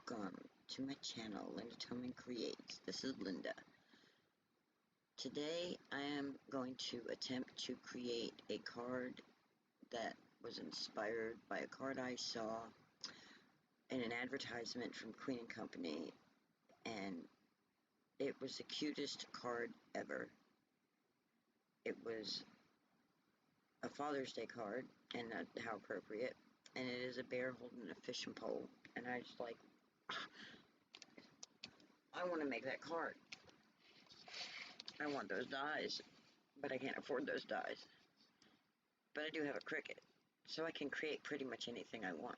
Welcome to my channel, Linda Tillman Creates. This is Linda. Today I am going to attempt to create a card that was inspired by a card I saw in an advertisement from Queen & Company, and it was the cutest card ever. It was a Father's Day card, and how appropriate, and it is a bear holding a fishing pole, and I just like, I want to make that card. I want those dies, but I can't afford those dies. But I do have a Cricut, so I can create pretty much anything I want.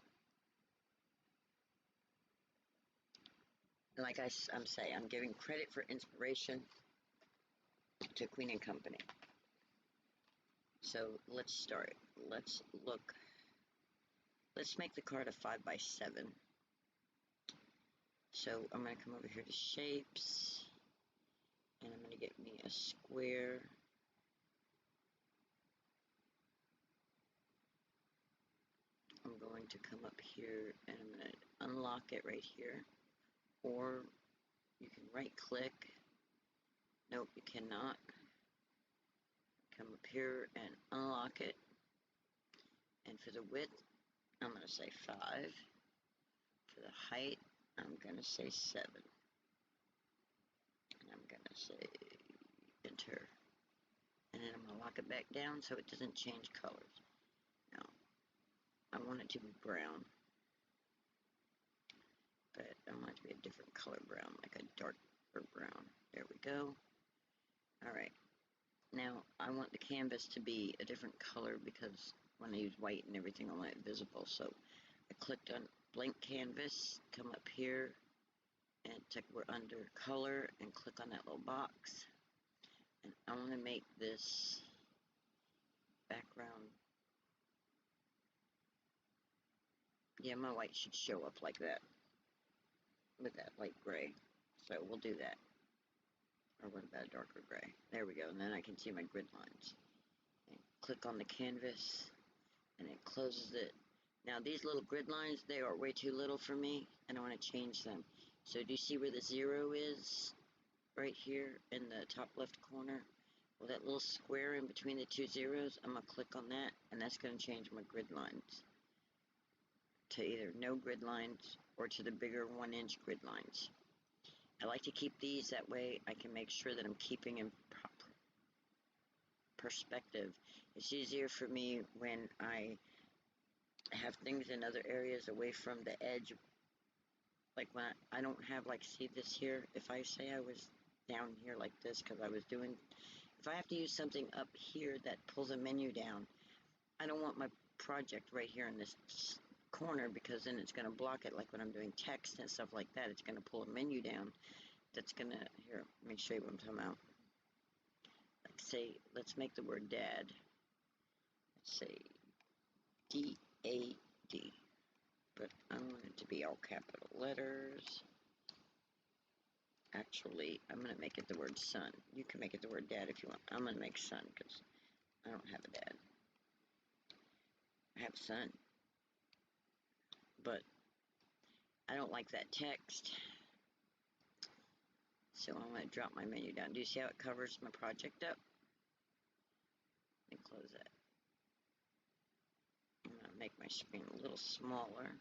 And like I'm saying, I'm giving credit for inspiration to Queen & Company. So let's start. Let's make the card a 5x7. So I'm going to come over here to shapes, and I'm going to get me a square. I'm going to come up here and I'm going to unlock it right here. Or you can right click. Nope, you cannot. Come up here and unlock it. And for the width, I'm going to say 5. For the height, I'm going to say 7. And I'm going to say enter. And then I'm going to lock it back down so it doesn't change colors. Now, I want it to be brown. But I want it to be a different color brown, like a darker brown. There we go. Alright. Now, I want the canvas to be a different color because when I use white and everything, I want it visible. So I clicked on blank canvas, come up here, and we're under color, and click on that little box. And I want to make this background. Yeah, my white should show up like that, with that light gray. So we'll do that. Or what about a darker gray? There we go. And then I can see my grid lines. And click on the canvas, and it closes it. Now these little grid lines, they are way too little for me, and I want to change them. So do you see where the 0 is? Right here in the top left corner? Well, that little square in between the two zeros, I'm going to click on that, and that's going to change my grid lines to either no grid lines or to the bigger 1-inch grid lines. I like to keep these, that way I can make sure that I'm keeping in proper perspective. It's easier for me when I have things in other areas away from the edge. Like when I don't have, like, see this here, if I say I was down here like this because I was doing, if I have to use something up here that pulls a menu down, I don't want my project right here in this corner, because then it's going to block it. Like when I'm doing text and stuff like that, it's going to pull a menu down that's going to, here, let me show you what I'm talking about. Like say, let's make the word dad. Let's say D-A-D. But I want it to be all capital letters. Actually, I'm going to make it the word son. You can make it the word dad if you want. I'm going to make son because I don't have a dad. I have a son. But I don't like that text. So I'm going to drop my menu down. Do you see how it covers my project up? Let me close that. I'm going to make my screen a little smaller.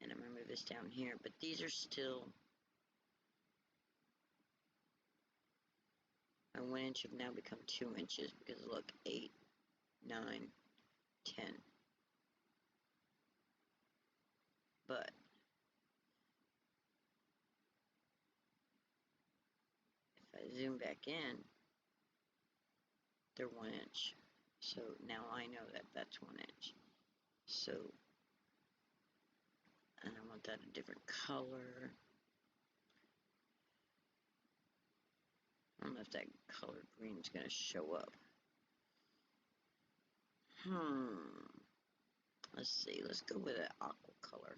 And I'm going to move this down here. But these are still... My 1 inch have now become 2 inches because look, 8, 9, 10. But if I zoom back in, they're 1 inch. So now I know that that's 1 inch. So, and I want that a different color. I don't know if that color green is going to show up. Let's see. Let's go with an aqua color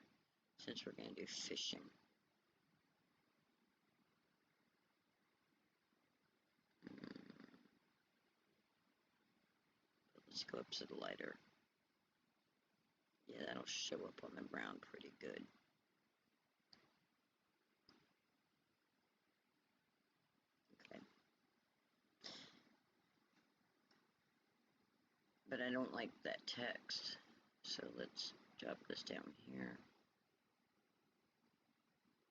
since we're going to do fishing. Let's go up to the lighter. Yeah, that'll show up on the brown pretty good. But I don't like that text. So let's drop this down here.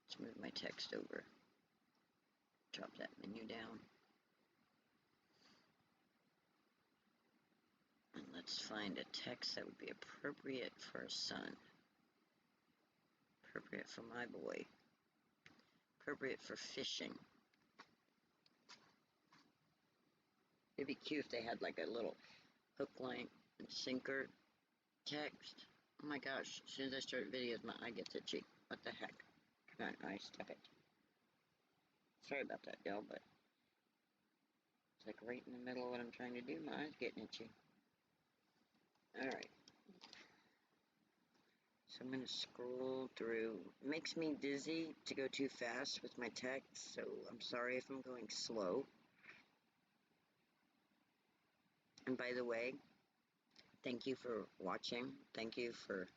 Let's move my text over. Drop that menu down. And let's find a text that would be appropriate for a son. Appropriate for my boy. Appropriate for fishing. It'd be cute if they had like a little hook, line, and sinker text. Oh my gosh, as soon as I start videos, my eye gets itchy. What the heck? Come on, eye, stop it. Sorry about that, y'all, but it's like right in the middle of what I'm trying to do. My eye's getting itchy. Alright. So I'm going to scroll through. It makes me dizzy to go too fast with my text, so I'm sorry if I'm going slow. And by the way, thank you for watching. Thank you for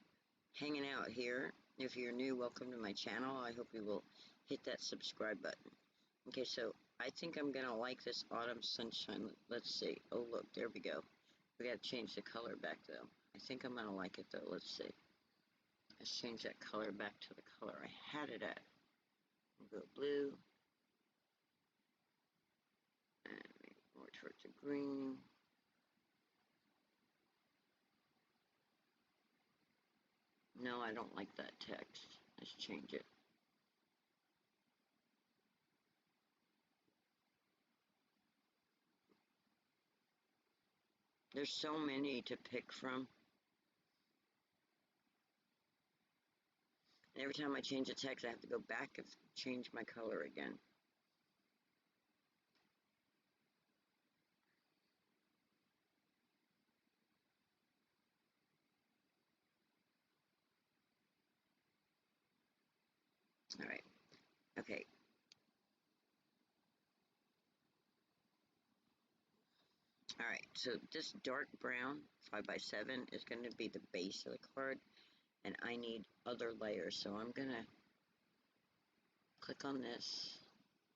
hanging out here. If you're new, welcome to my channel. I hope you will hit that subscribe button. Okay, so I think I'm going to like this autumn sunshine. Let's see. Oh, look, there we go. We got to change the color back, though. I think I'm going to like it, though. Let's see. Let's change that color back to the color I had it at. We'll go blue. And maybe more towards the green. No, I don't like that text. Let's change it. There's so many to pick from. And every time I change the text, I have to go back and change my color again. All right. Okay. All right. So this dark brown 5x7 is going to be the base of the card, and I need other layers. So I'm going to click on this,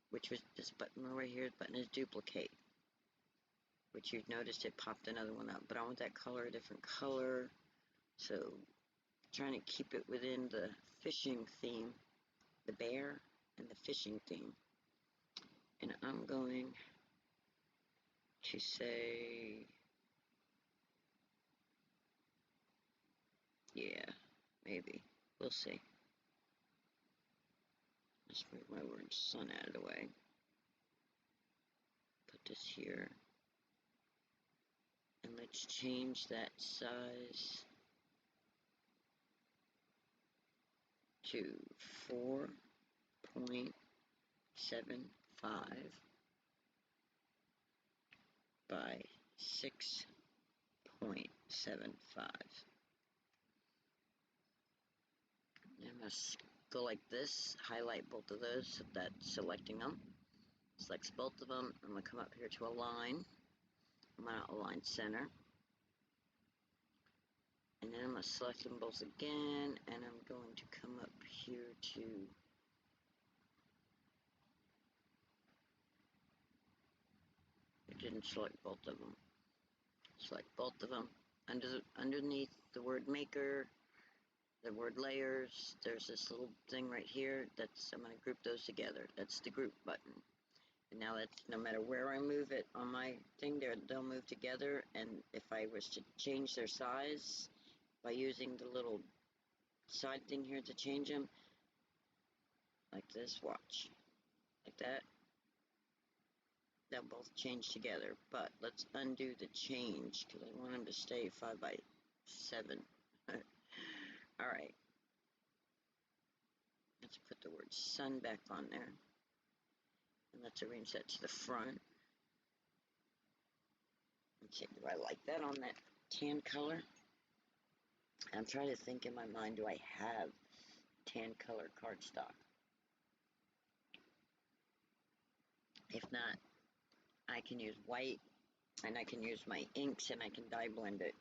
which was this button right here. The button is duplicate, which you've noticed it popped another one up. But I want that color a different color. So trying to keep it within the fishing theme, the bear and the fishing theme. And I'm going to say, yeah, maybe. We'll see. Let's move my word sun out of the way. Put this here. And let's change that size to 4.75 by 6.75. I'm going to go like this, highlight both of those, so that's selecting them. Selects both of them. I'm going to come up here to align. I'm going to align center. And then I'm going to select them both again, and I'm going to come up here to it didn't select both of them. Select both of them. Underneath the word maker, the word layers, there's this little thing right here. I'm going to group those together. That's the group button. And now that's, no matter where I move it on my thing, they'll move together. And if I was to change their size by using the little side thing here to change them, like this, watch, like that, they'll both change together. But let's undo the change because I want them to stay 5x7. All right. Let's put the word sun back on there. And let's arrange that to the front. Let's see, do I like that on that tan color? I'm trying to think in my mind, do I have tan color cardstock? If not, I can use white, and I can use my inks, and I can dye blend it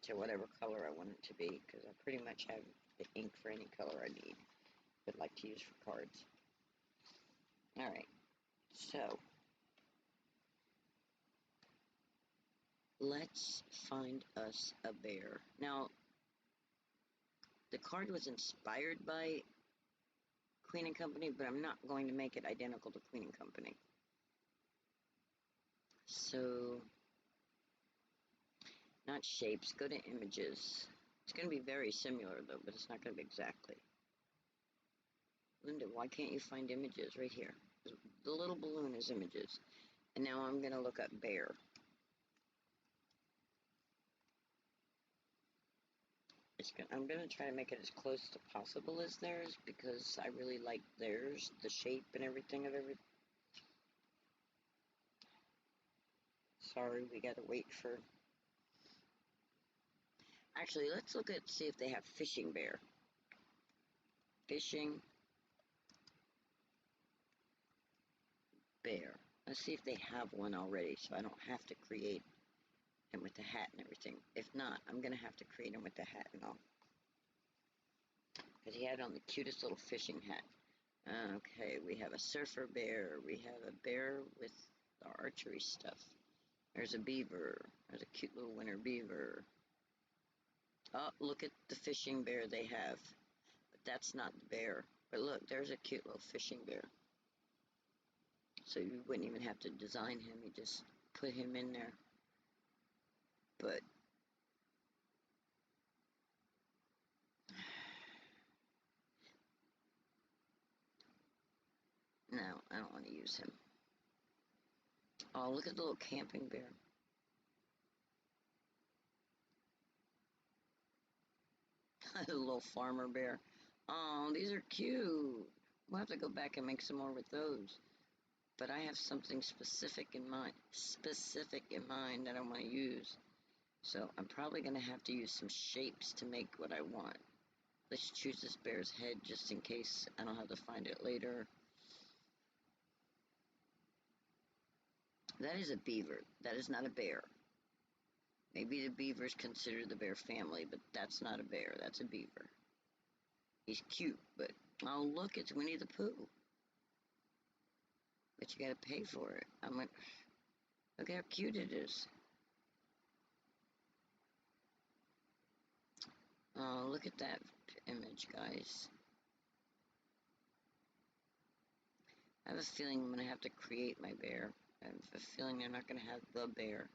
to whatever color I want it to be, because I pretty much have the ink for any color I need, would like to use for cards. Alright, so let's find us a bear. Now, the card was inspired by Queen and Company, but I'm not going to make it identical to Queen and Company. So, not shapes, go to images. It's going to be very similar though, but it's not going to be exactly. Linda, why can't you find images? Right here. The little balloon is images. And now I'm going to look up bear. I'm going to try to make it as close to possible as theirs, because I really like theirs, the shape and everything of everything. Sorry, we got to wait for... Actually, let's look at, see if they have fishing bear. Fishing bear. Let's see if they have one already, so I don't have to create him with the hat and everything. If not, I'm going to have to create him with the hat and all. Because he had on the cutest little fishing hat. Okay, we have a surfer bear. We have a bear with the archery stuff. There's a beaver. There's a cute little winter beaver. Oh, look at the fishing bear they have. But that's not the bear. But look, there's a cute little fishing bear. So you wouldn't even have to design him. You just put him in there. But no, I don't want to use him. Oh, look at the little camping bear. The little farmer bear. Oh, these are cute. We'll have to go back and make some more with those. But I have something specific in mind that I want to use. So I'm probably going to have to use some shapes to make what I want. Let's choose this bear's head just in case I don't have to find it later. That is a beaver. That is not a bear. Maybe the beaver's considered the bear family, but that's not a bear. That's a beaver. He's cute, but... Oh, look, it's Winnie the Pooh. But you gotta pay for it. I'm like... Look how cute it is. Oh, look at that image, guys. I have a feeling I'm going to have to create my bear. I have a feeling I'm not going to have the bear.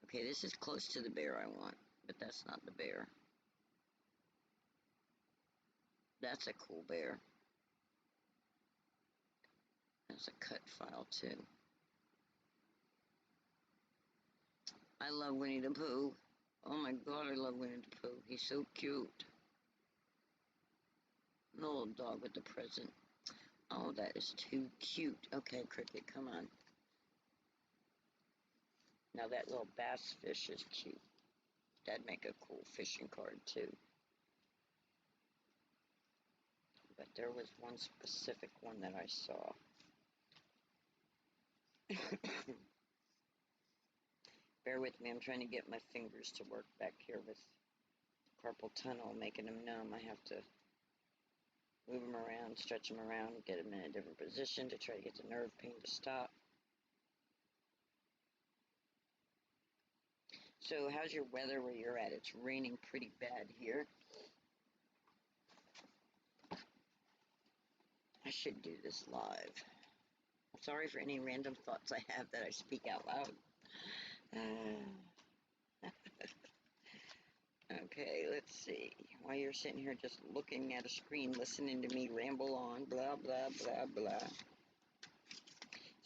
Okay, this is close to the bear I want, but that's not the bear. That's a cool bear. That's a cut file, too. I love Winnie the Pooh. Oh my god, I love Winnie the Pooh. He's so cute. The little dog with the present. Oh, that is too cute. Okay, Cricut, come on. Now that little bass fish is cute. That'd make a cool fishing card, too. But there was one specific one that I saw. Bear with me, I'm trying to get my fingers to work back here with carpal tunnel, making them numb. I have to move them around, stretch them around, get them in a different position to try to get the nerve pain to stop. So how's your weather where you're at? It's raining pretty bad here. I should do this live. Sorry for any random thoughts I have that I speak out loud. Okay, let's see. While you're sitting here just looking at a screen, listening to me ramble on, blah, blah, blah, blah.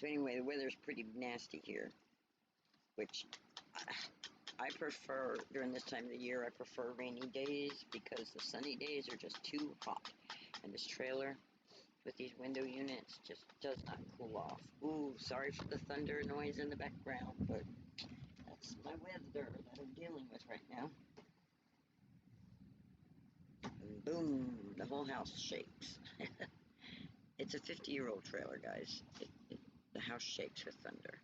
So anyway, the weather's pretty nasty here, which I prefer, during this time of the year, I prefer rainy days because the sunny days are just too hot. And this trailer with these window units just does not cool off. Ooh, sorry for the thunder noise in the background, but that's my weather that I'm dealing with right now. And boom, the whole house shakes. It's a 50-year-old trailer, guys. The house shakes with thunder.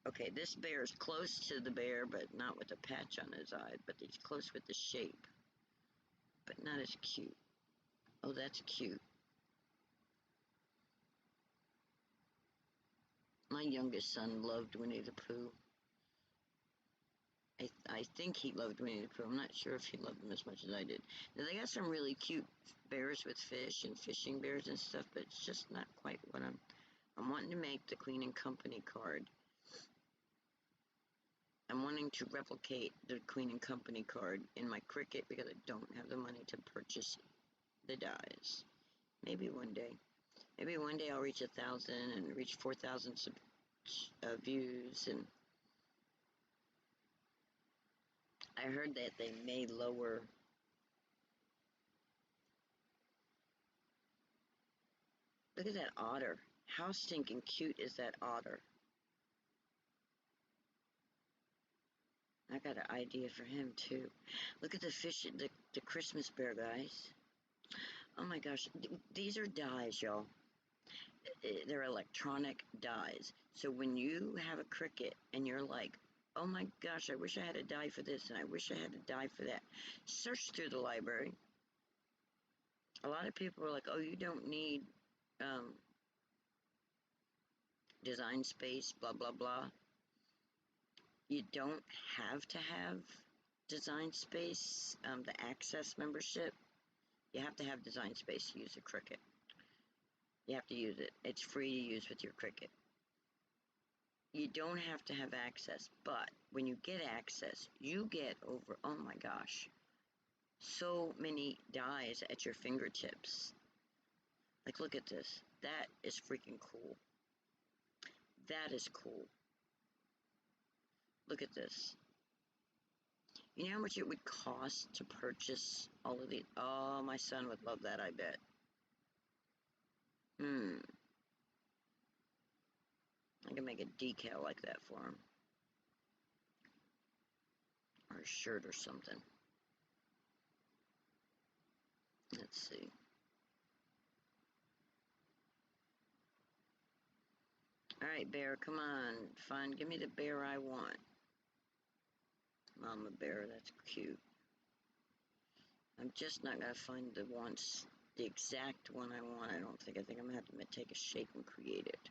Okay, this bear is close to the bear, but not with a patch on his eye, but he's close with the shape, but not as cute. Oh, that's cute. My youngest son loved Winnie the Pooh. I think he loved Winnie the Pooh. I'm not sure if he loved them as much as I did. Now, they got some really cute bears with fish and fishing bears and stuff, but it's just not quite what I'm wanting to make the Queen and Company card. I'm wanting to replicate the Queen and Company card in my Cricut because I don't have the money to purchase the dies. Maybe one day. Maybe one day I'll reach 1,000 and reach 4,000 views, and I heard that they may lower. Look at that otter. How stinking cute is that otter? I got an idea for him too. Look at the fish, the Christmas bear, guys. Oh my gosh, these are dies, y'all. They're electronic dies. So when you have a Cricut and you're like, oh my gosh, I wish I had a die for this and I wish I had a die for that, search through the library. A lot of people are like, oh, you don't need design space, blah, blah, blah. You don't have to have design space, the access membership. You have to have design space to use a Cricut. You have to use it. It's free to use with your Cricut. You don't have to have access, but when you get access, you get over, oh my gosh, so many dies at your fingertips. Like, look at this. That is freaking cool. That is cool. Look at this. You know how much it would cost to purchase all of these? Oh, my son would love that, I bet. I can make a decal like that for him. Or a shirt or something. Let's see. Alright, bear, come on. Give me the bear I want. Mama bear, that's cute. I'm just not going to find the exact one I want, I don't think. I think I'm going to have to take a shape and create it.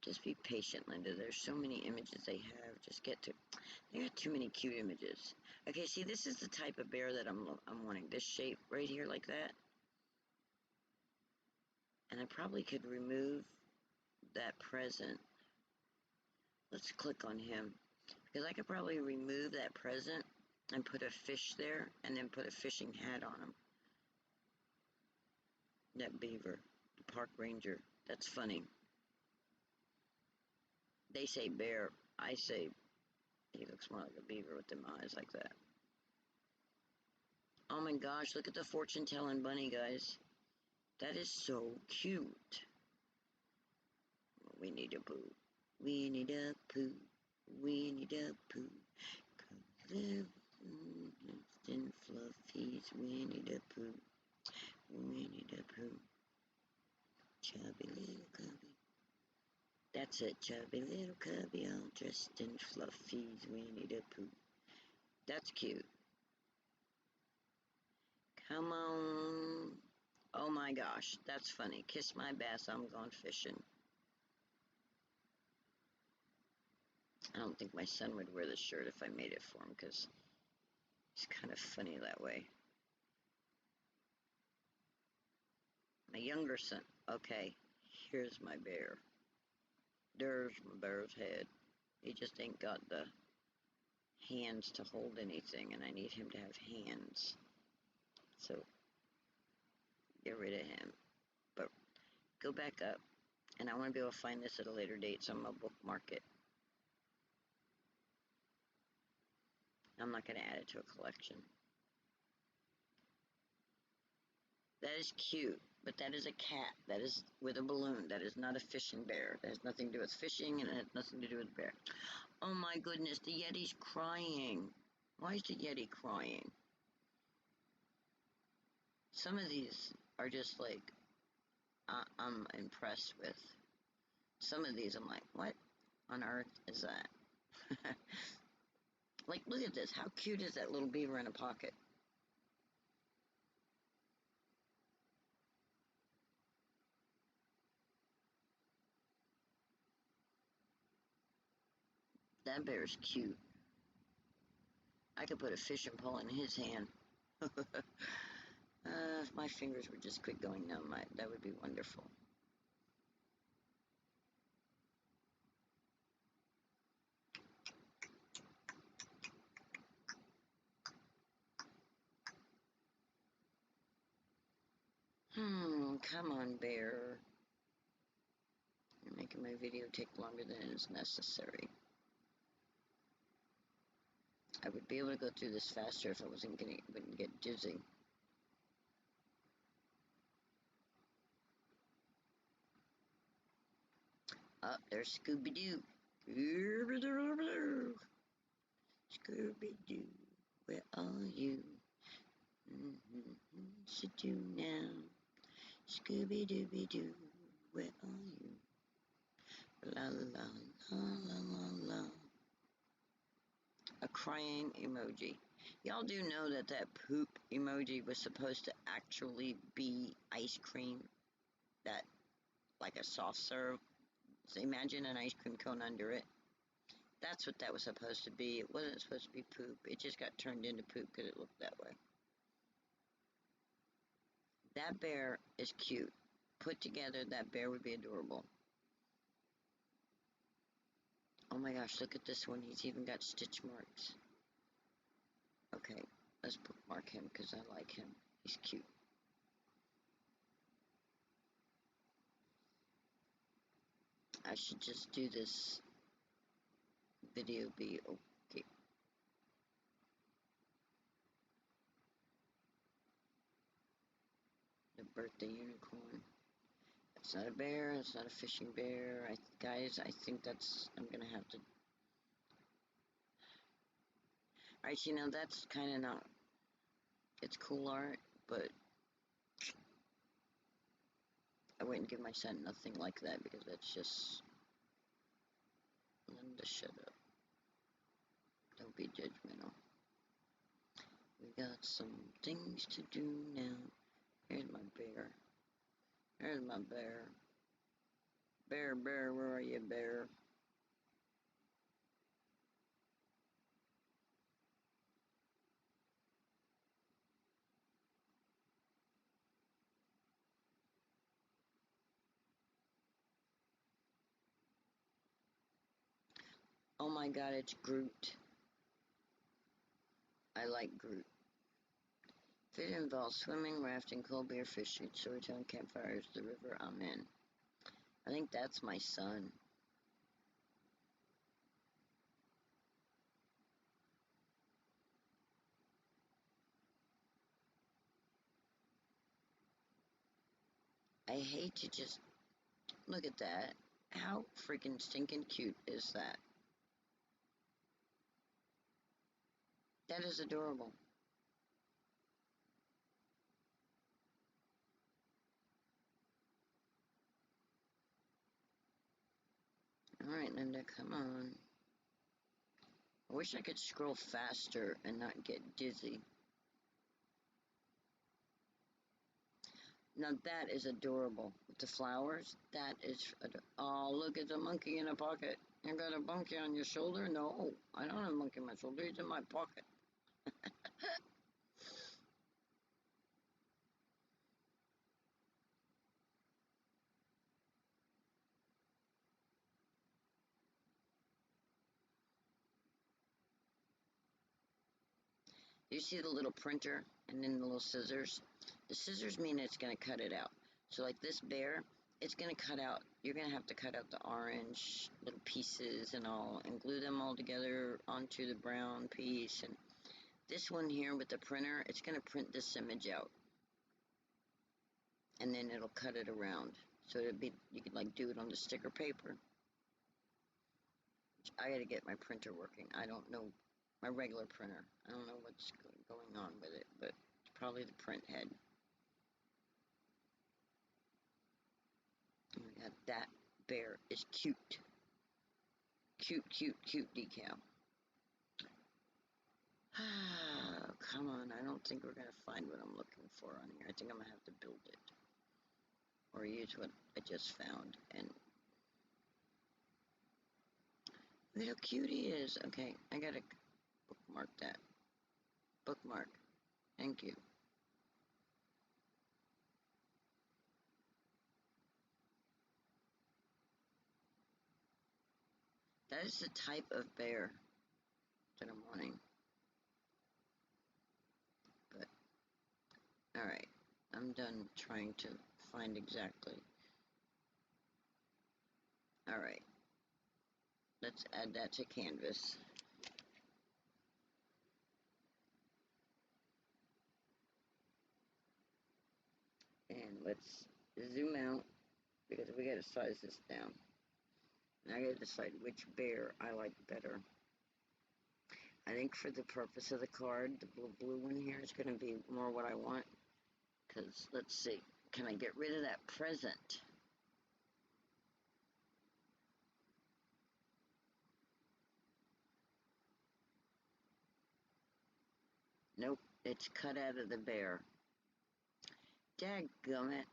Just be patient, Linda. There's so many images they have. They got too many cute images. Okay, see, this is the type of bear that I'm wanting. This shape right here like that. And I probably could remove that present. Let's click on him. Because I could probably remove that present and put a fish there and then put a fishing hat on him. That beaver, the park ranger. That's funny. They say bear. I say he looks more like a beaver with them eyes like that. Oh my gosh, look at the fortune-telling bunny, guys. That is so cute. We need a poo. We need a poo. We need a poo. Come live in fluffies. We need a poo. We need a poo. Chubby little cubby. That's it, chubby little cubby, all dressed in fluffies. We need a poo. That's cute. Come on. Oh my gosh, that's funny. Kiss my bass, I'm going fishing. I don't think my son would wear this shirt if I made it for him because he's kind of funny that way. My younger son. Okay, here's my bear. There's my bear's head. He just ain't got the hands to hold anything, and I need him to have hands. So, get rid of him. But go back up. And I want to be able to find this at a later date, so I'm going to bookmark it. I'm not going to add it to a collection. That is cute, but that is a cat. That is with a balloon. That is not a fishing bear. That has nothing to do with fishing, and it has nothing to do with bear. Oh my goodness, the Yeti's crying. Why is the Yeti crying? Some of these are just like, I'm impressed with. Some of these I'm like, what on earth is that? Like, look at this. How cute is that little beaver in a pocket? That bear's cute. I could put a fishing pole in his hand. If my fingers would just quit going numb, that would be wonderful. Come on, bear. You're making my video take longer than is necessary. I would be able to go through this faster if I wouldn't get dizzy. Oh, there's Scooby-Doo. Scooby-Doo. Scooby-Doo, where are you? Sit you now. Scooby-Dooby-Doo, where are you? La la la la la la. A crying emoji. Y'all do know that that poop emoji was supposed to actually be ice cream, that like a soft serve. So imagine an ice cream cone under it. That's what that was supposed to be. It wasn't supposed to be poop. It just got turned into poop because it looked that way. That bear is cute. Put together, that bear would be adorable. Oh my gosh, look at this one. He's even got stitch marks. Okay, let's bookmark him because I like him. He's cute. I should just do this video be okay. The birthday unicorn. It's not a bear. It's not a fishing bear. Guys, I think that's... I'm going to have to... Alright, you know, that's kind of not... It's cool art, but... I wouldn't give my son nothing like that because that's just... Linda, shut up. Don't be judgmental. We got some things to do now. Here's my bear. Here's my bear. Bear, bear, where are you, bear? Oh my god, it's Groot. I like Groot. If it involves swimming, rafting, cold beer fishing, storytelling, campfires, the river, I'm in. I think that's my son. I hate to just... Look at that. How freaking stinking cute is that? That is adorable. Alright, Linda, come on. I wish I could scroll faster and not get dizzy. Now that is adorable. With the flowers, that is... Oh, look, it's a monkey in a pocket. You got a monkey on your shoulder? No, I don't have a monkey on my shoulder. He's in my pocket. You see the little printer and then the little scissors? The scissors mean it's going to cut it out. So like this bear, it's going to cut out, you're going to have to cut out the orange little pieces and all and glue them all together onto the brown piece. And this one here with the printer, it's going to print this image out. And then it'll cut it around. So it'd be, you could like do it on the sticker paper. I got to get my printer working. I don't know, my regular printer. I don't know what's going on with it, but it's probably the print head. Oh my god, that bear is cute. Cute, cute, cute decal. Ah, come on, I don't think we're going to find what I'm looking for on here. I think I'm going to have to build it. Or use what I just found. And look how cute he is. Okay, I got to bookmark that. bookmark. Thank you. That is the type of bear that I'm wanting. But, alright. I'm done trying to find exactly. Alright. Let's add that to canvas. And let's zoom out because we gotta size this down. And I gotta decide which bear I like better. I think for the purpose of the card, the blue one here is gonna be more what I want. Because, let's see, can I get rid of that present? Nope, it's cut out of the bear. Dadgummit.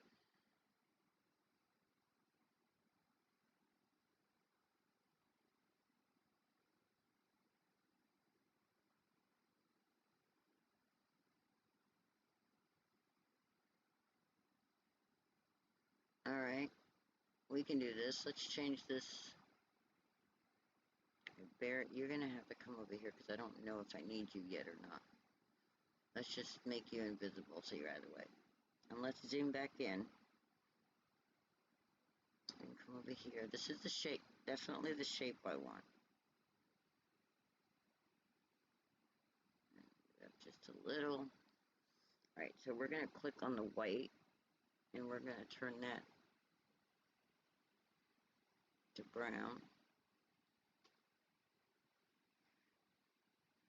Alright, we can do this. Let's change this. Bear, you're gonna have to come over here because I don't know if I need you yet or not. Let's just make you invisible so you're out of the way. And let's zoom back in. And come over here. This is the shape, definitely the shape I want. Just a little. Alright, so we're gonna click on the white and we're gonna turn that to brown.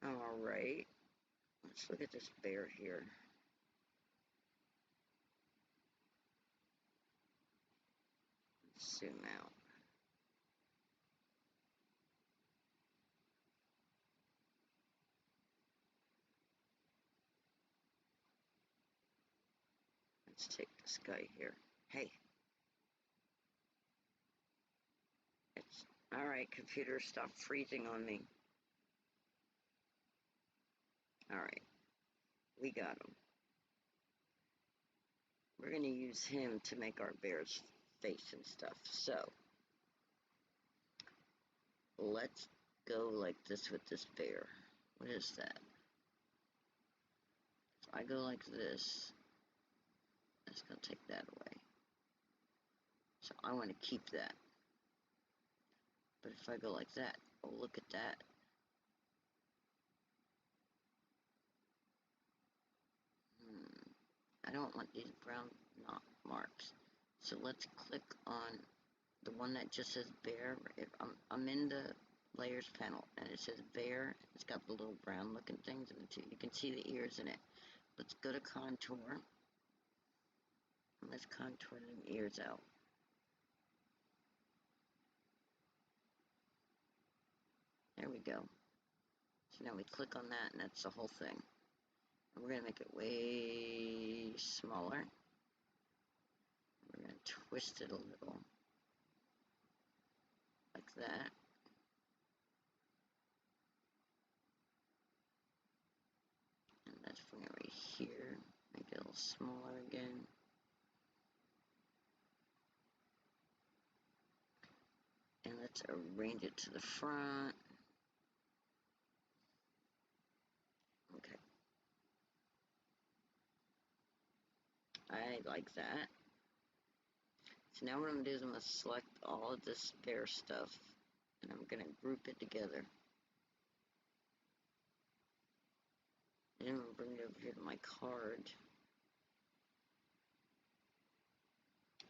Alright, let's look at this bear here. Zoom out. Let's take this guy here. Hey. It's alright, computer, stop freezing on me. Alright, we got him. We're going to use him to make our bear's face and stuff. So, let's go like this with this bear. What is that? If I go like this, that's going to take that away. So I want to keep that. But if I go like that, oh, look at that. I don't want these brown marks. So let's click on the one that just says bear. If I'm in the layers panel and it says bear. It's got the little brown looking things in it too. You can see the ears in it. Let's go to contour. And let's contour them ears out. There we go. So now we click on that and that's the whole thing. And we're going to make it way smaller. We're going to twist it a little. Like that. And let's bring it right here. Make it a little smaller again. And let's arrange it to the front. Okay. I like that. So now what I'm going to do is I'm going to select all of this bear stuff and I'm going to group it together. And I'm going to bring it over here to my card.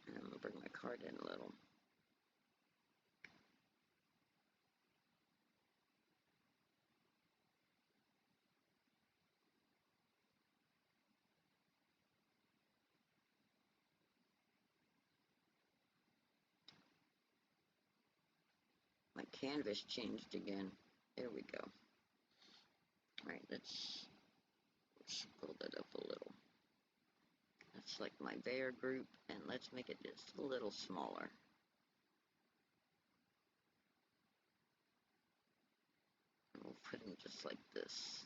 And I'm going to bring my card in a little. My canvas changed again. There we go. Alright, let's scroll that up a little. That's like my bear group, and let's make it just a little smaller. And we'll put him just like this.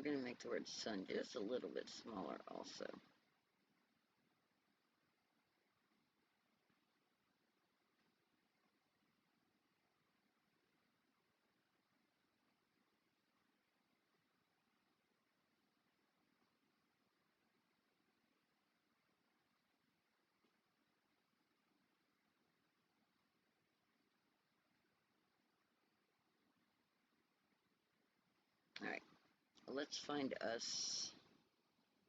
we're going to make the word sun just a little bit smaller also. Alright, let's find us.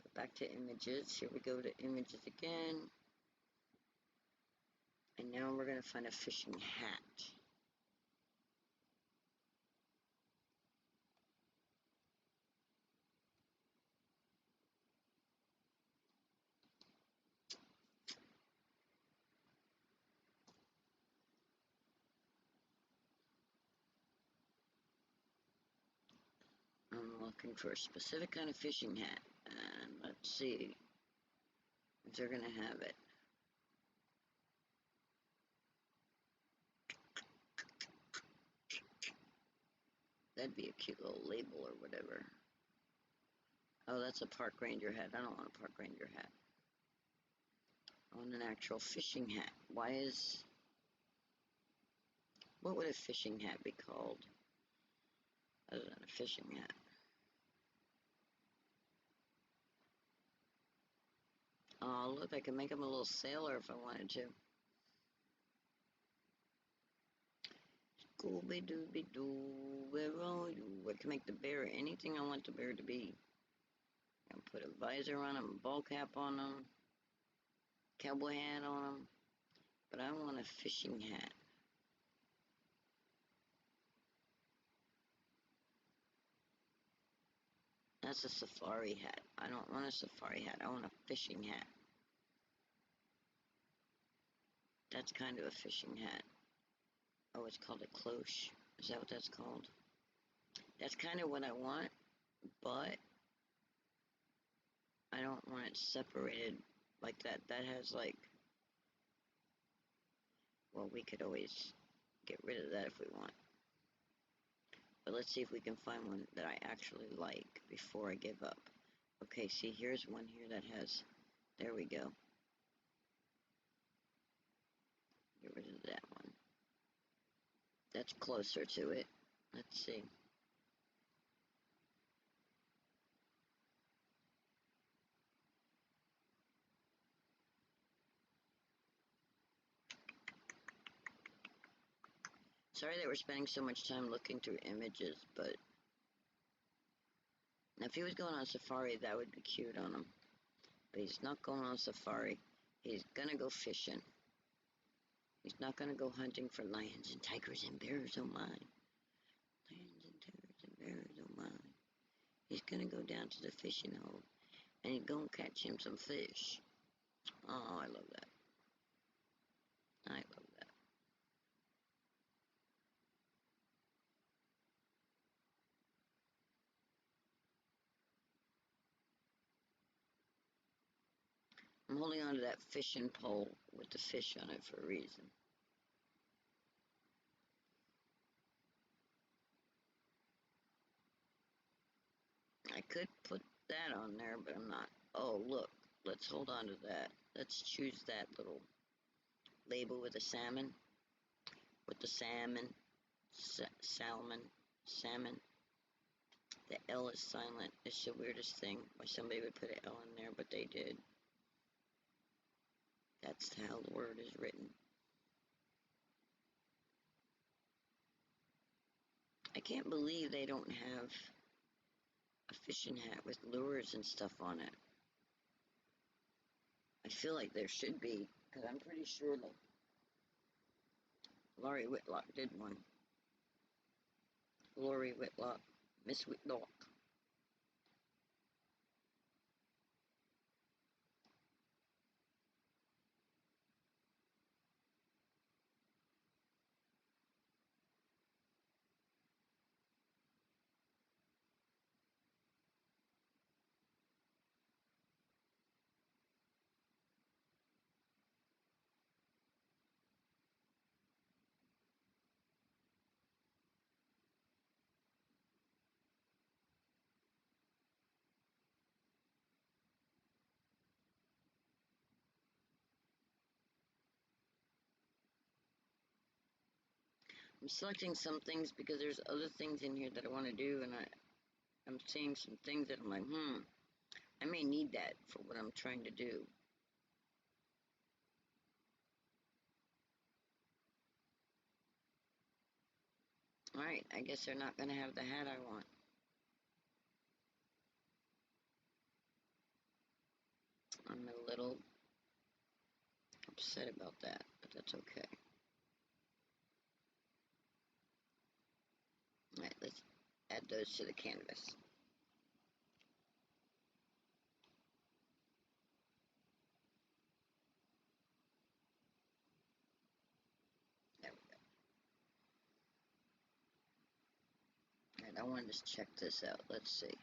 Go back to images. Here we go to images again. And now we're going to find a fishing hat. I'm looking for a specific kind of fishing hat. And let's see if they're going to have it. That'd be a cute little label or whatever. Oh, that's a park ranger hat. I don't want a park ranger hat. I want an actual fishing hat. Why is... What would a fishing hat be called other than a fishing hat? Oh, look, I can make him a little sailor if I wanted to. Scooby-Dooby-Doo, where are you? I can make the bear anything I want the bear to be. I can put a visor on him, a ball cap on him, cowboy hat on him. But I want a fishing hat. That's a safari hat. I don't want a safari hat. I want a fishing hat. That's kind of a fishing hat. Oh, it's called a cloche. Is that what that's called? That's kind of what I want, but I don't want it separated like that. That has like... Well, we could always get rid of that if we want. But let's see if we can find one that I actually like before I give up. Okay, see, here's one here that has... There we go. Get rid of that one. That's closer to it. Let's see. Sorry that we're spending so much time looking through images, but... If he was going on safari, that would be cute on him. But he's not going on safari. He's gonna go fishing. He's not gonna go hunting for lions and tigers and bears, oh my. Lions and tigers and bears, oh my. He's gonna go down to the fishing hole and he's gonna catch him some fish. Oh, I love that. I love that. I'm holding on to that fishing pole with the fish on it for a reason. I could put that on there, but I'm not. Oh, look. Let's hold on to that. Let's choose that little label with the salmon. With the salmon. Salmon. The L is silent. It's the weirdest thing. Why somebody would put an L in there, but they did. That's how the word is written. I can't believe they don't have a fishing hat with lures and stuff on it. I feel like there should be, because I'm pretty sure that Laurie Whitlock did one. Laurie Whitlock. Miss Whitlock. I'm selecting some things because there's other things in here that I want to do, and I'm seeing some things that I'm like, I may need that for what I'm trying to do. Alright, I guess they're not going to have the hat I want. I'm a little upset about that, but that's okay. Alright, let's add those to the canvas. There we go. Alright, I want to check this out. Let's see.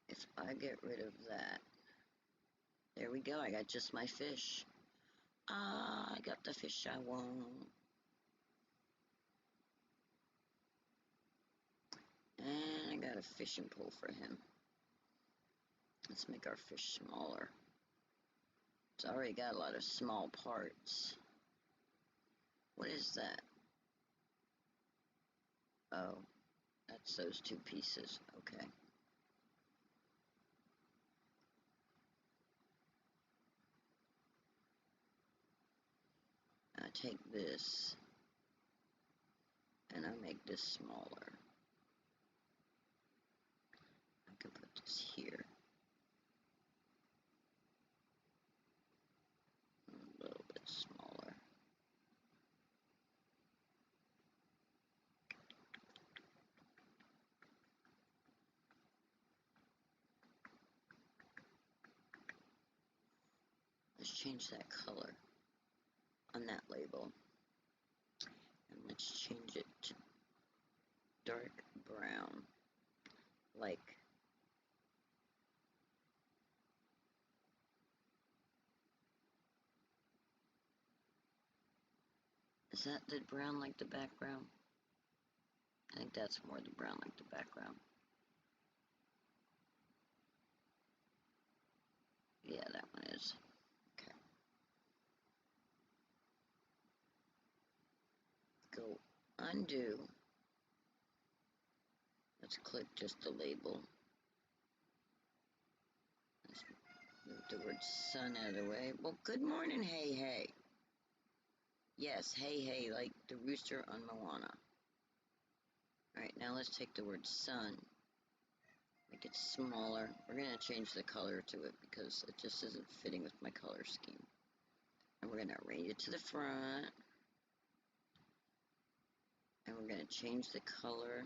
If I get rid of that, there we go. I got just my fish. Ah, I got the fish I want. And I got a fishing pole for him. Let's make our fish smaller. It's already got a lot of small parts. What is that? Oh, that's those two pieces. Okay. I take this and I make this smaller. I can put this here. A little bit smaller. Let's change that color on that label. And let's change it to dark brown. Like is that the brown like the background? I think that's more the brown like the background. Yeah, that one is. Okay. Go undo. Let's click just the label. Let's move the word sun out of the way. Well, good morning, hey, hey. Yes, hey, hey, like the rooster on Moana. Alright, now let's take the word sun. Make it smaller. We're going to change the color to it because it just isn't fitting with my color scheme. And we're going to arrange it to the front. And we're going to change the color.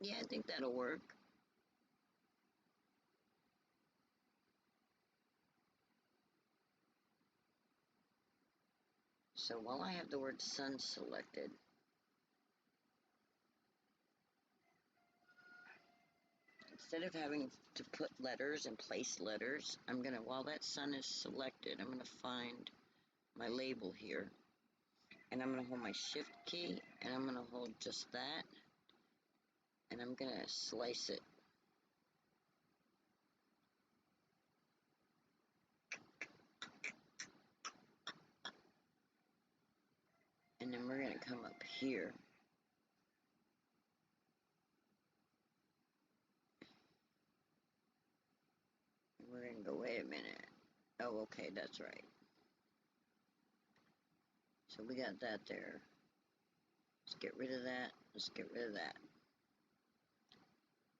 Yeah, I think that'll work. So while I have the word sun selected, instead of having to put letters and place letters, I'm going to, while that sun is selected, I'm going to find my label here. And I'm going to hold my shift key, and I'm going to hold just that. And I'm going to slice it. And then we're going to come up here. And we're going to go, wait a minute. Oh, okay, that's right. So we got that there. Let's get rid of that. Let's get rid of that.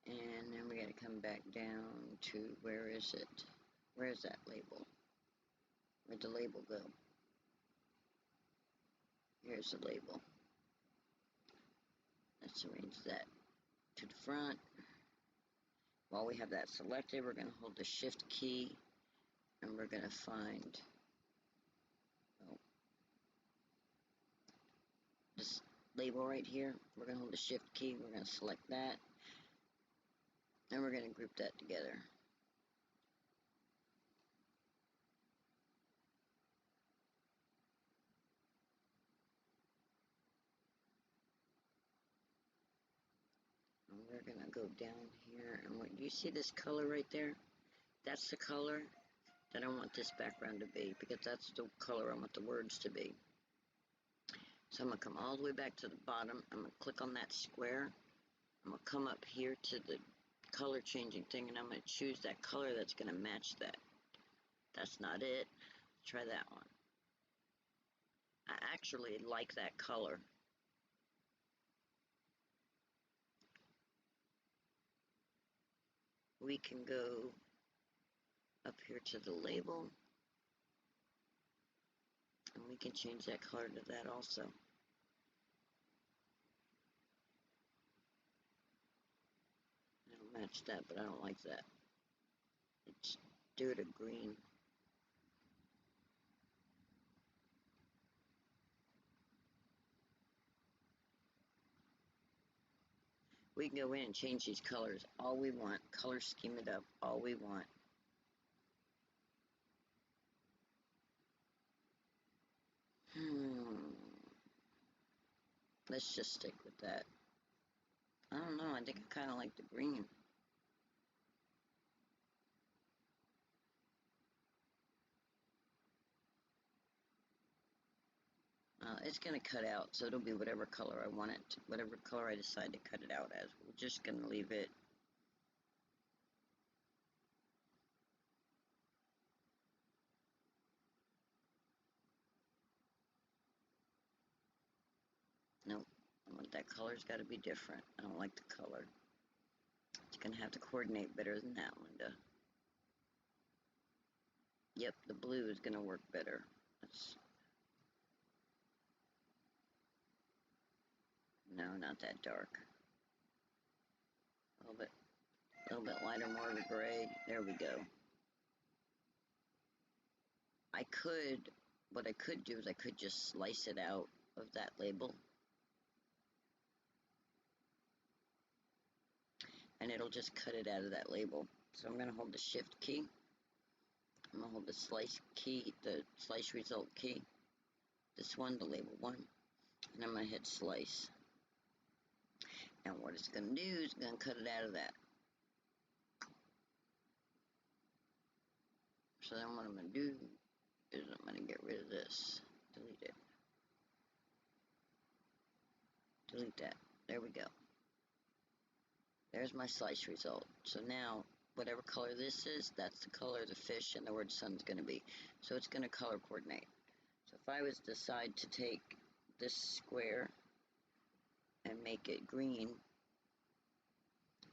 And then we're going to come back down to, where is it? Where's that label? Where'd the label go? Here's the label. Let's arrange that to the front. While we have that selected, we're going to hold the shift key and we're going to find this label right here. We're going to hold the shift key, we're going to select that, and we're going to group that together. we're going to go down here, and what you see this color right there? That's the color that I want this background to be, because that's the color I want the words to be. So I'm going to come all the way back to the bottom. I'm going to click on that square. I'm going to come up here to the color changing thing, and I'm going to choose that color that's going to match that. That's not it. Try that one. I actually like that color. We can go up here to the label, and we can change that color to that also. It'll match that, but I don't like that. Let's do it a green. We can go in and change these colors all we want, color scheme it up all we want. Let's just stick with that. I don't know, I think I kind of like the green. It's going to cut out, so it'll be whatever color I want it to, whatever color I decide to cut it out as. We're just going to leave it. Nope, I want that color's got to be different. I don't like the color. It's going to have to coordinate better than that, Linda. Yep, the blue is going to work better. No, not that dark. A little bit lighter, more of a gray. There we go. What I could do is I could just slice it out of that label, and it'll just cut it out of that label. So I'm going to hold the shift key. I'm going to hold the slice key, the slice result key. This one, the label one. And I'm going to hit slice. Now what it's going to do is going to cut it out of that. So then what I'm going to do is I'm going to get rid of this. Delete it. Delete that. There we go. There's my slice result. So now, whatever color this is, that's the color the fish and the word sun's going to be. So it's going to color coordinate. So if I was to decide to take this square and make it green,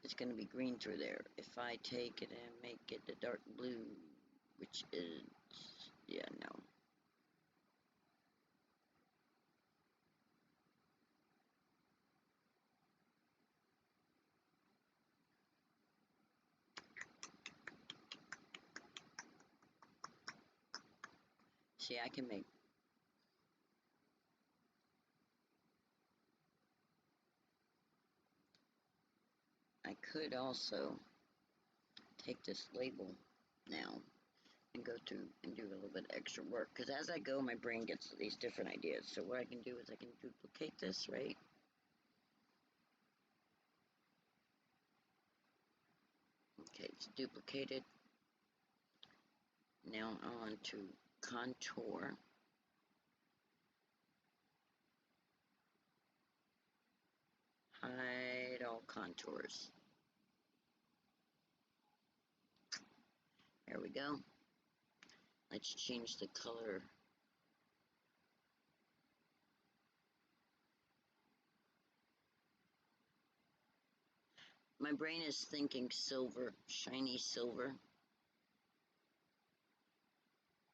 it's going to be green through there. If I take it and make it the dark blue, which is, yeah, no. See, I can make, I could also take this label now and go through and do a little bit extra work, because as I go my brain gets these different ideas. So what I can do is I can duplicate this, right? Okay, it's duplicated. Now I want to contour. Hide all contours. There we go. Let's change the color. My brain is thinking silver, shiny silver,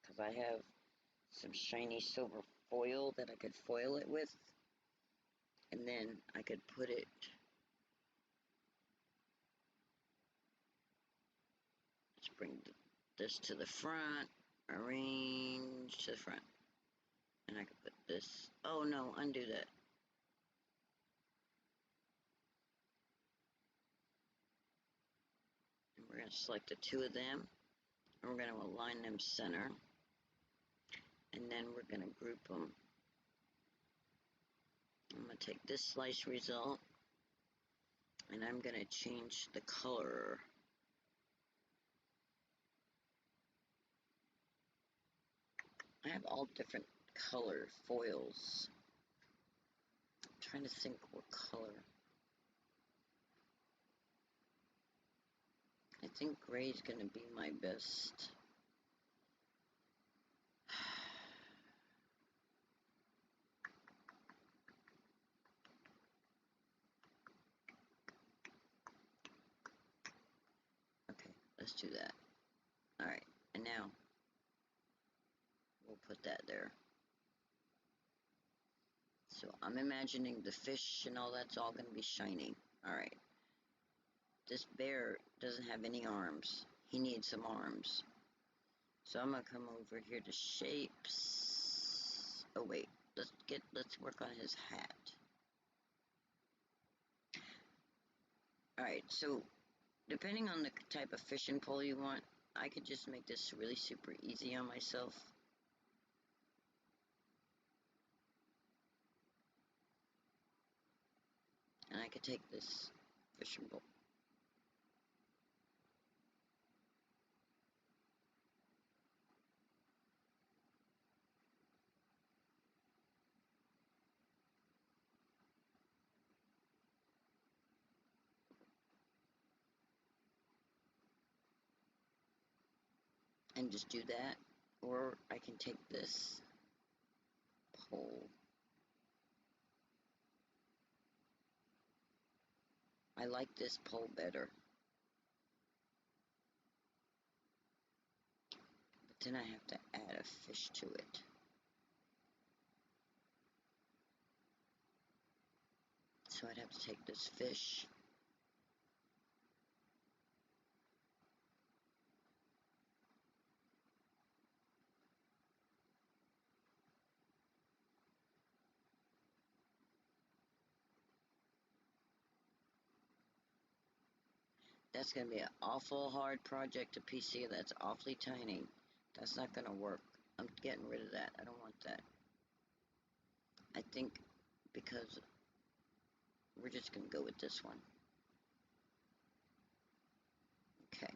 because I have some shiny silver foil that I could foil it with, and then I could put it, let's bring this to the front, arrange to the front, and I could put this, oh no, undo that. And we're going to select the two of them, and we're going to align them center, and then we're going to group them. I'm going to take this slice result, And I'm going to change the color. I have all different color foils. I'm trying to think what color. I think gray is going to be my best. Okay, let's do that. Alright, and now we'll put that there. So I'm imagining the fish and all that's all going to be shiny. Alright. This bear doesn't have any arms. He needs some arms. So I'm going to come over here to shapes. Oh wait, let's work on his hat. Alright, so depending on the type of fishing pole you want, I could just make this really super easy on myself. And I could take this fishing pole. And just do that. Or I can take this pole. I like this pole better. But then I have to add a fish to it. So I'd have to take this fish. That's going to be an awful hard project to PC. That's awfully tiny. That's not going to work. I'm getting rid of that. I don't want that. I think because we're just going to go with this one. Okay.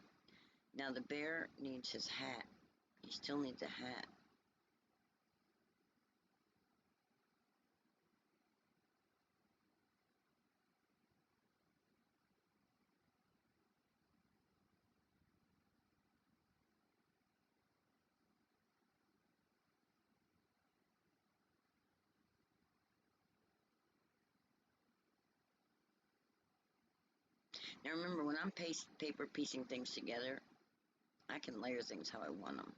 Now the bear needs his hat. He still needs a hat. Now remember, when I'm paper piecing things together, I can layer things how I want them.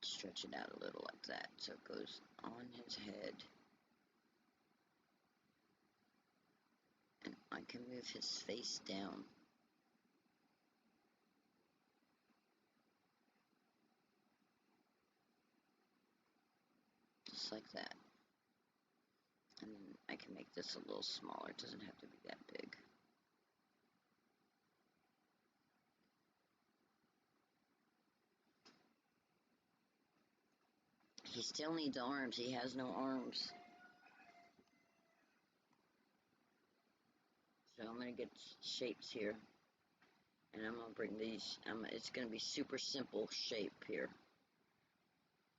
Stretch it out a little like that so it goes on his head. And I can move his face down. Just like that. And then I can make this a little smaller. It doesn't have to be that big. He still needs arms. He has no arms. So I'm going to get shapes here. And I'm going to bring these. It's going to be super simple shape here.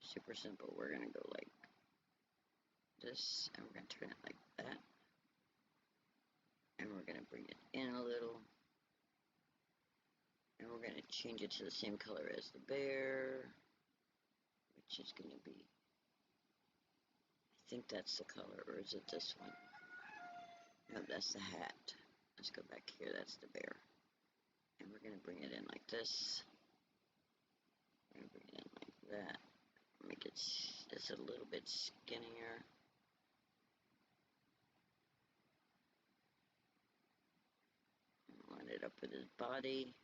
Super simple. We're going to go like this. And we're going to turn it like that. And we're going to bring it in a little. And we're going to change it to the same color as the bear. Which is going to be... I think that's the color. Or is it this one? No, that's the hat. Let's go back here. That's the bear. And we're going to bring it in like this. We're going to bring it in like that. Make it just a little bit skinnier. Line it up with his body.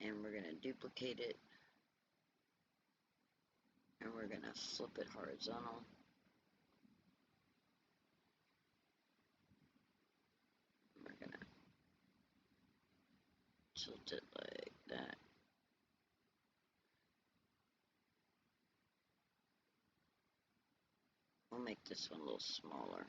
And we're going to duplicate it. And we're going to flip it horizontal. We're going to tilt it like that. We'll make this one a little smaller.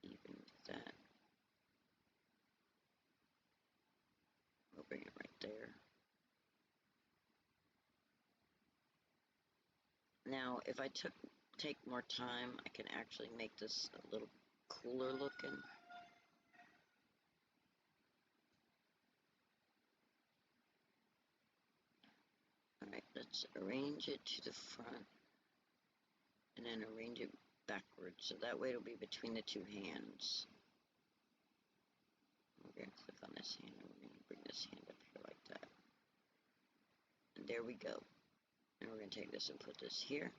Even with that. We'll bring it right there. Now, if I take more time, I can actually make this a little cooler looking. Alright, let's arrange it to the front and then arrange it backwards, so that way it'll be between the two hands. We're going to click on this hand and we're going to bring this hand up here like that. And there we go. And we're going to take this and put this here.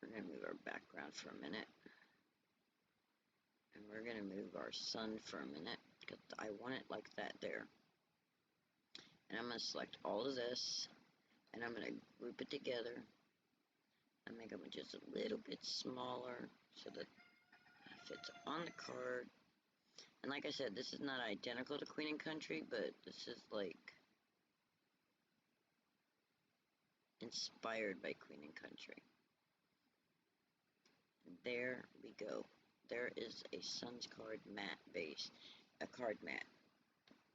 We're going to move our background for a minute. And we're going to move our sun for a minute, because I want it like that there. And I'm going to select all of this, and I'm going to group it together and make them just a little bit smaller so that it fits on the card. And like I said, this is not identical to Queen and Country, but this is like inspired by Queen and Country. And there we go. There is a Sun's card mat base, a card mat.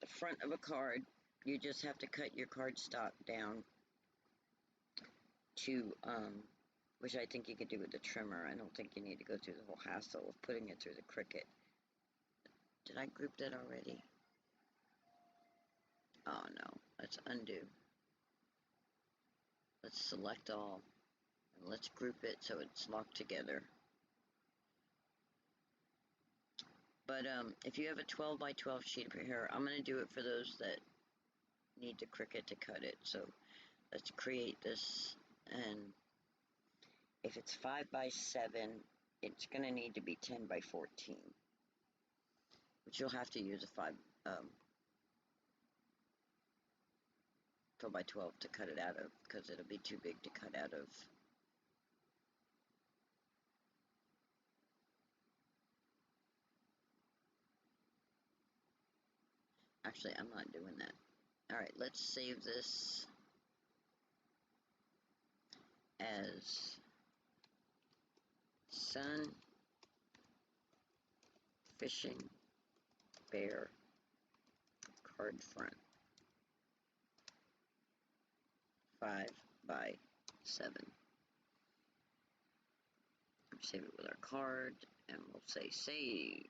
The front of a card, you just have to cut your cardstock down to, which I think you could do with the trimmer. I don't think you need to go through the whole hassle of putting it through the Cricut. Did I group that already? Oh no, let's undo. Let's select all, and let's group it so it's locked together. But if you have a 12 by 12 sheet of paper, I'm going to do it for those that need the Cricut to cut it. So let's create this, and if it's 5 by 7, it's going to need to be 10 by 14, which you'll have to use a 12 by 12 to cut it out of, because it'll be too big to cut out of. Actually, I'm not doing that. Alright, let's save this as Sun Fishing Bear card front. 5 by 7. Save it with our card, and we'll say save.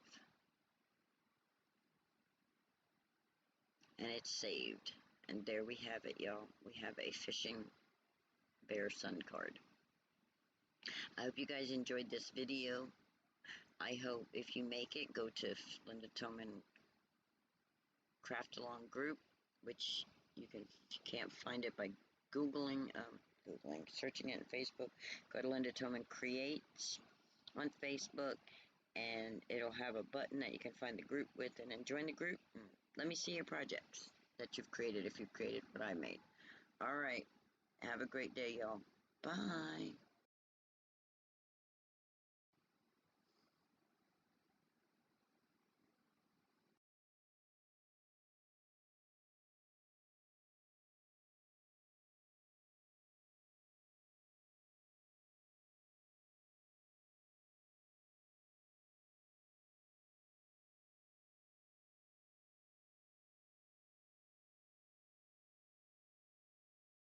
And it's saved. And there we have it, y'all. We have a Fishing Bear Sun card. I hope you guys enjoyed this video. I hope if you make it, go to Linda Toman Craft Along group, which you can, if you can't find it by Googling, searching it on Facebook, go to Linda Toman Creates on Facebook, and it'll have a button that you can find the group with, and then join the group. Let me see your projects that you've created, if you've created what I made. Alright, have a great day, y'all. Bye.